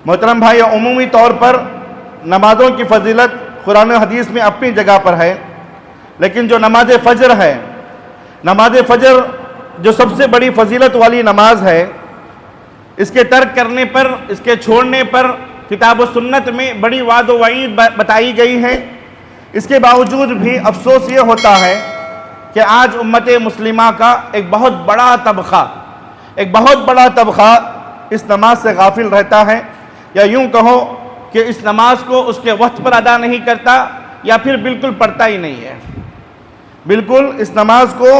محترم بھائی، عمومی طور پر نمازوں کی فضیلت قرآن و حدیث میں اپنی جگہ پر ہے، لیکن جو نماز فجر ہے، نماز فجر جو سب سے بڑی فضیلت والی نماز ہے، اس کے ترک کرنے پر، اس کے چھوڑنے پر کتاب و سنت میں بڑی وعد و وعید بتائی گئی ہے۔ اس کے باوجود بھی افسوس یہ ہوتا ہے کہ آج امت مسلمہ کا ایک بہت بڑا طبقہ اس نماز سے غافل رہتا ہے، یا یوں کہو کہ اس نماز کو اس کے وقت پر ادا نہیں کرتا، یا پھر بالکل پڑھتا ہی نہیں ہے، بالکل اس نماز کو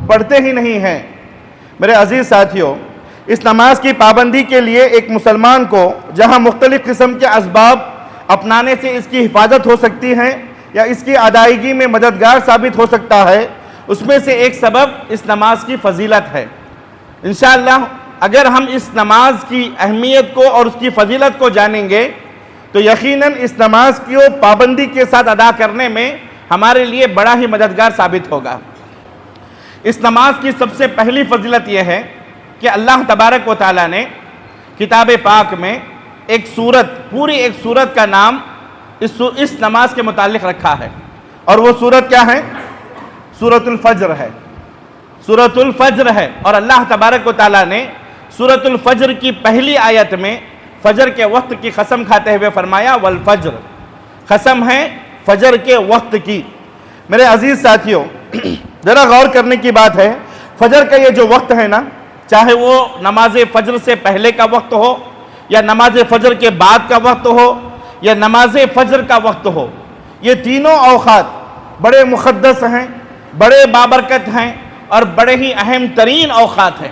پڑھتے ہی نہیں ہیں۔ میرے عزیز ساتھیوں، اس نماز کی پابندی کے لیے ایک مسلمان کو جہاں مختلف قسم کے اسباب اپنانے سے اس کی حفاظت ہو سکتی ہے یا اس کی ادائیگی میں مددگار ثابت ہو سکتا ہے، اس میں سے ایک سبب اس نماز کی فضیلت ہے۔ انشاءاللہ اگر ہم اس نماز کی اہمیت کو اور اس کی فضیلت کو جانیں گے تو یقیناً اس نماز کی پابندی کے ساتھ ادا کرنے میں ہمارے لیے بڑا ہی مددگار ثابت ہوگا۔ اس نماز کی سب سے پہلی فضیلت یہ ہے کہ اللہ تبارک و تعالیٰ نے کتاب پاک میں پوری ایک سورت کا نام اس نماز کے متعلق رکھا ہے، اور وہ سورت کیا ہے؟ سورۃ الفجر ہے، سورۃ الفجر ہے۔ اور اللہ تبارک و تعالیٰ نے سورۃ الفجر کی پہلی آیت میں فجر کے وقت کی قسم کھاتے ہوئے فرمایا والفجر، قسم ہے فجر کے وقت کی۔ میرے عزیز ساتھیوں، ذرا غور کرنے کی بات ہے، فجر کا یہ جو وقت ہے نا، چاہے وہ نماز فجر سے پہلے کا وقت ہو یا نماز فجر کے بعد کا وقت ہو یا نماز فجر کا وقت ہو، یہ تینوں اوقات بڑے مقدس ہیں، بڑے بابرکت ہیں اور بڑے ہی اہم ترین اوقات ہیں۔